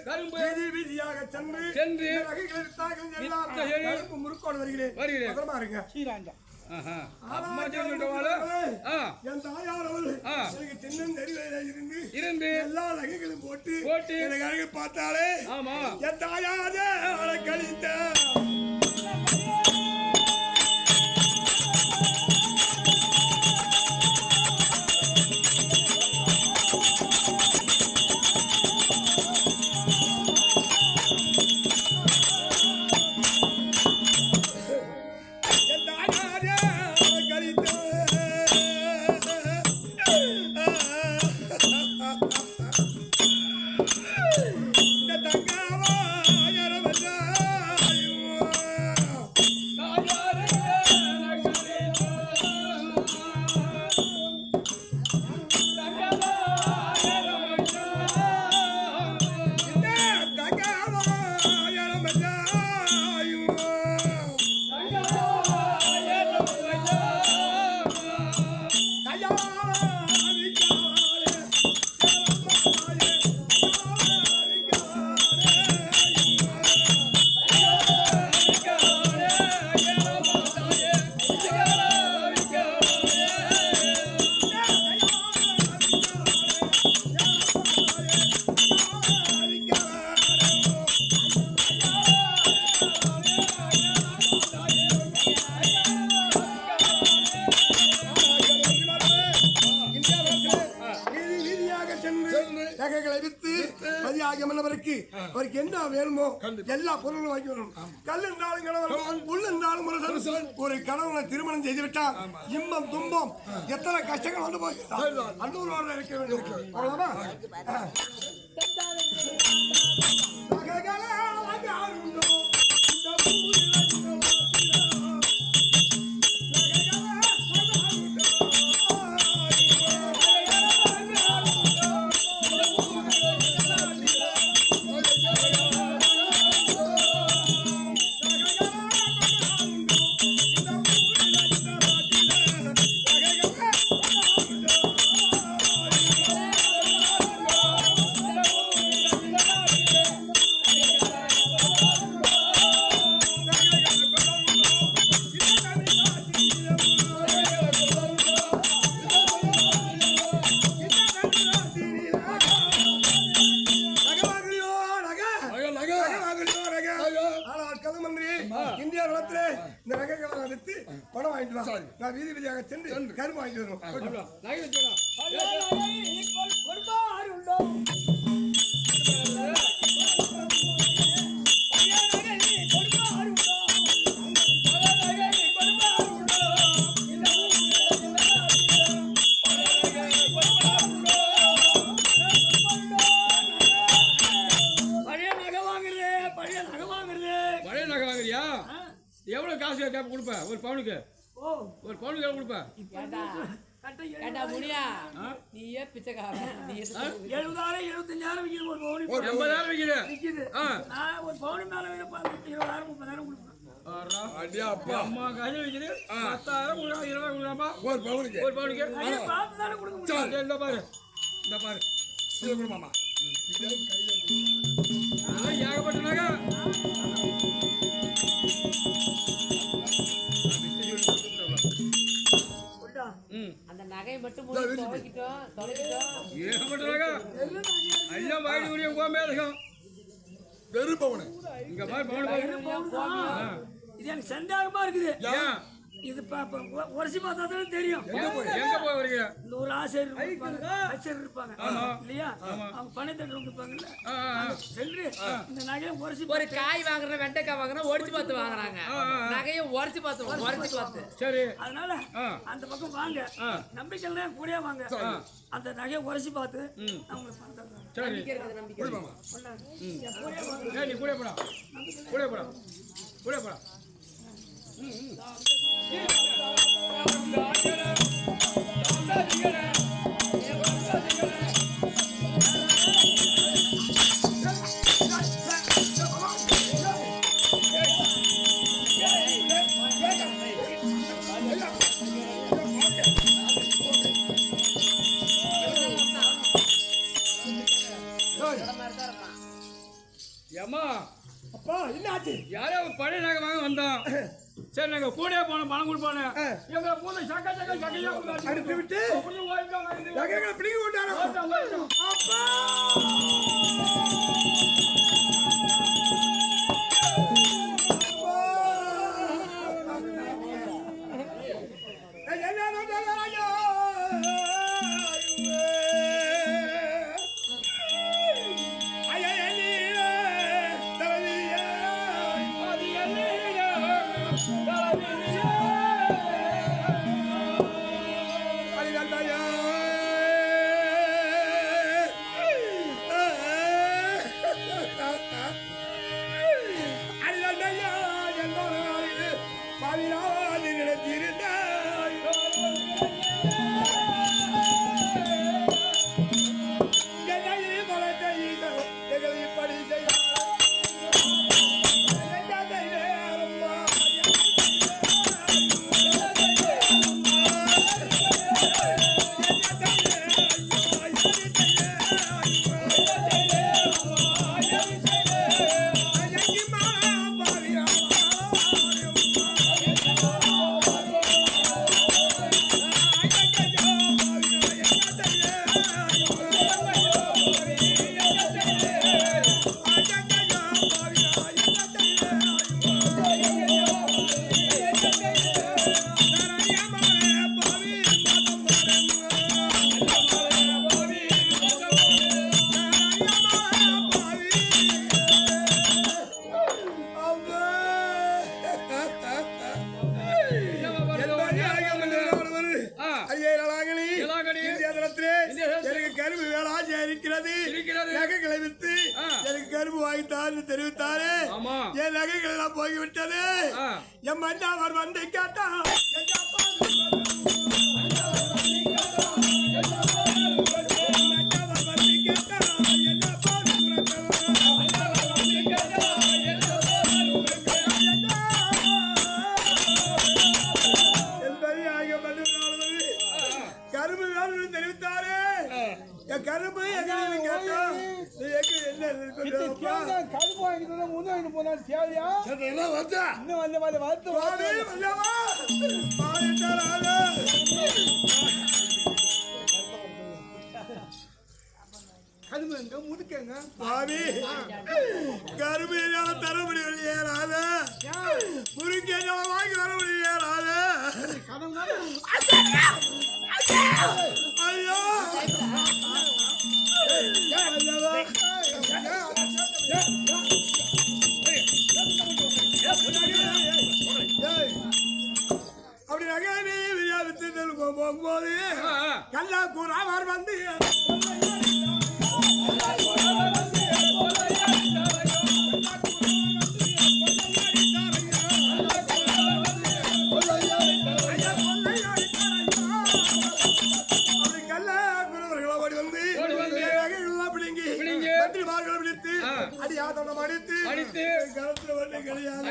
கரும்பு வீதி வீதியாக சென்று கரும்பு முறுக்கோடு வருகிறேன். பத்திரமா இருங்க. என் தாயார் எனக்கு சின்ன நெறிவேல இருந்து எல்லா நகைகளும் போட்டு எனக்கு அழகு பார்த்தாலே என் தாயாரே கழித்த அவருக்கு என்ன வேணுமோ எல்லா பொருளும் வாங்கி வரணும். கல் இருந்தாலும் கணவன், புல் இருந்தாலும் ஒரு கணவனை திருமணம் செய்து விட்டால் இன்பம் துன்பம் எத்தனை கஷ்டங்கள் வந்து போய் அன்னூரோட இருக்க வேண்டும். அவ்வளவுதான். இந்தியா நிலத்திலே இந்த நகைகளை வித்து பணம் வாங்கிட்டு வா. நான் வீதி வீதியாக சென்று கரும்பு வாங்கிட்டு வருவோம். எவ்வளவு காசு கேட்ப கொடுப்ப? ஒரு பவுனுக்கு கொடுப்ப. முடியா நீ பிச்சைக்காரன். 70,000 75,000 விற்கிது. ஒரு பவுன் 80,000 விற்கிது. ஒரு பவுன் மேல 20,000 30,000 கொடுப்பேன். அம்மா காசு விற்கிது. 10,000 20,000 ஒரு பவுனுக்கு பார்த்து தானே கொடுக்க முடியும். இந்த பாரு மாமா ஏகப்பட்டனாங்க. அந்த நகை மட்டும் தொலைக்கிட்டோம். ஏகப்பட்டனாங்க எல்லாம் வாங்கி முடிய போமே இருக்கும். வெறும் பவுனு இங்க மாதிரி பவுன் இது எனக்கு சந்தேகமா இருக்குது. இது உரசி பார்த்தா தானே தெரியும். எங்க போய் வரீங்க? ஒரு ஆசிரியர் இருப்பாங்க இல்லையா? அவங்க பணம் தட்டு இருப்பாங்கல்ல. சென்று இந்த நகையை உரசி ஒரு காய் வாங்குற வெண்டைக்காய் வாங்குறா ஒடிச்சு பார்த்து வாங்குறாங்க. நகையை உரசி பார்த்து. சரி, அதனால அந்த பக்கம் வாங்க. நம்பிக்கை கூட வாங்க. அந்த நகையை உரசி பார்த்து அவங்களுக்கு பணம் தருவாங்க. நம்பிக்கை நீ கூட போடா. மாதிரி தான் இருப்பான். ஏம்மா அப்பா என்னாச்சு? யாரோ பழைய நகை வாங்க வந்தோம். சரி நாங்க கூட போனோம் பணம் கொடுப்பானு எங்க போன சக்கையா அடித்து விட்டு நகைகளை பிடிங்கி விட்டாரோ? அப்பா நகைகளை வித்து எனக்கு கரும்பு வாங்கித்தான்னு தெரிவித்தாரு. என் நகைகள் எல்லாம் போய்விட்டது. என் மன்னாவர் வந்து கேட்டா எங்க அப்பா கரும்பு வேணும்னு தெரிவித்தாரு. என் கரும்பு எங்க கேட்டா கரும்பு வாங்கிட்டு முன்னாடி போனா தேவையா இன்னும் வந்த மாதிரி கரும்பு எங்க முதுக்கங்க பாவி கரும்பு என்னால தர முடியலையே ராதா. முருங்கை என்னால வாங்கி வர முடியலையே ராதா. ஐயோ அப்படி நகை விரியாவித்து போகும்போது கல்லா கூறாவார் வந்து அடித்து கருத்துல வந்து கிடையாது.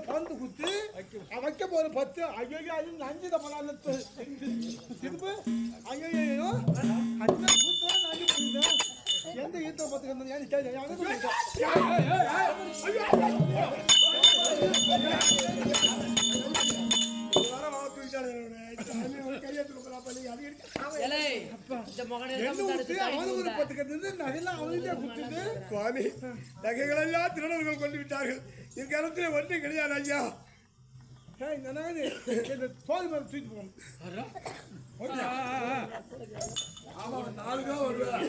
பந்து குத்து வைக்க போற 10 ஐயோ அது நஞ்சுத பணம் திரும்ப ஐயோ அந்த கூத்தா நஞ்சு புரியுதா எந்த ஈத்த பத்துக்கு ஏன் கேட்க நகைகளெல்லாம் திருடர்கள் கொண்டு விட்டார்கள். என் கருத்தில் ஒன்றும் கிடையாது ஐயா. ஏய், இந்த நகை இந்த தோல் மேல தூக்கி போகணும். அவன் 4 தான் வருவேன்.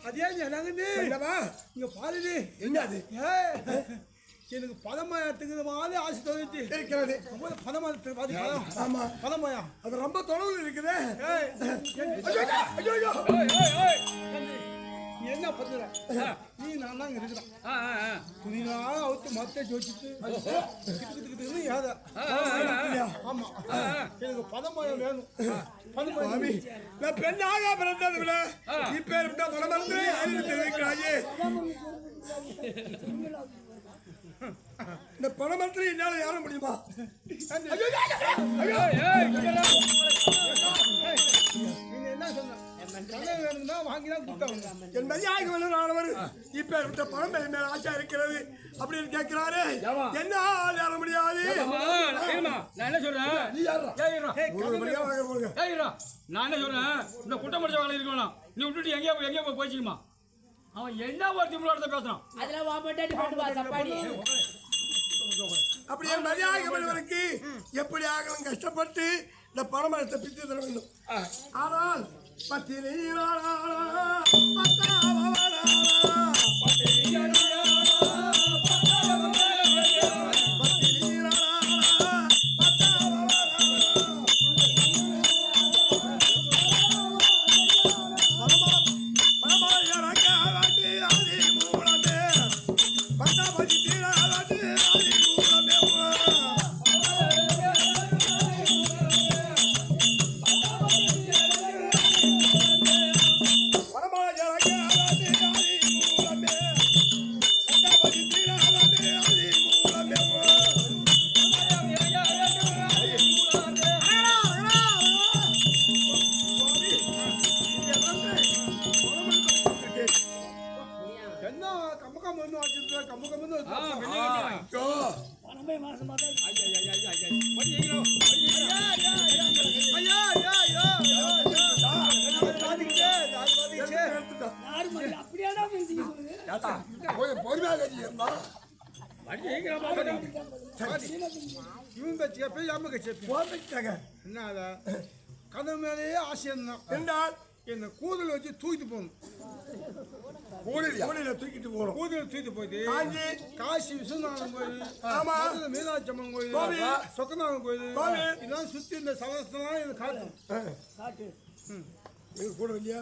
அதே நகை என்னவா? இங்க பாருடி. என்னது? ஏய், எனக்கு பதமாயத்துக்கு மாதிரி ஆசை தோணுச்சு. இருக்கிறது. பதமாயத்துக்கு பாதி ஆமா. பதமாயா. அது ரொம்ப தொலைவில் இருக்குதே. ஏய், ஐயோ, ஐயோ. நீ என்ன பண்ணுற? நீ நான் தான் இருக்கிறேன். துணினால அவுத்து மத்த ஜோதிச்சு ஏத. ஆமா, எனக்கு பதமாயம் வேணும். சுவாமி, நான் பெண்ணாக பிறந்தது விட இப்பேற்பட்ட மனமரத்திலே அறிவித்திருக்கிறாயே. இந்த பணமரத்தில் என்னால ஏற முடியுமா? நீங்க என்ன சொன்ன? கதை வேணும்னா வாங்கிதான் கொடுத்தாங்க. என் மதியாக வல்லவரானவர் இப்பேற்பட்ட பணம் மேல ஆசை இருக்கிறது அப்படின்னு கேட்கிறாரு. என்ன ஏற முடியாது? நான் என்ன சொல்றேன்? நீ யாரா? ஒரு மணியா வாங்க போங்க. நான் என்ன சொல்றேன்? இந்த குட்டம் முடிச்ச வேலை இருக்கணும். நீ விட்டுட்டு எங்கேயோ போய் போய்ச்சிக்குமா? அவன் என்ன ஒரு திமுறோட பேசுறான். அதெல்லாம் வா மட்டாடி போட்டு வா சப்பாடி. அப்படி என் மதியாக வல்லவருக்கு எப்படி ஆகலாம் கஷ்டப்பட்டு இந்த பணமரத்தை பிச்சு தர வேண்டும். ஆனால் என்ன கம்மக்கம் வந்து வச்சிருக்க? கம்மக்கம் வந்து பணமே மாசமா தான் யாரு மாதிரி அப்படியாடா பேசிக்க சொல்லுங்க. பொறுமையாக இருந்தா இவன் கட்சி கேப்ப அம்மா கட்சி போட்டாங்க. என்ன அத கதை மேலேயே ஆசை இருந்தான். என்றால் என்ன கூதல் வச்சு தூக்கிட்டு போகணும். கோடியில தூக்கிட்டு போறோம். கூதல் தூக்கிட்டு போயிட்டு காஞ்சி காசி விஸ்வநாதன் கோயில், ஆமா. மீனாட்சி அம்மன் கோயில், கோவில், சொக்கநாதன் கோயில் கோவில். இதெல்லாம் சுத்தி இந்த சவஸ்தான் இது காட்டும். காட்டு கூட இல்லையா?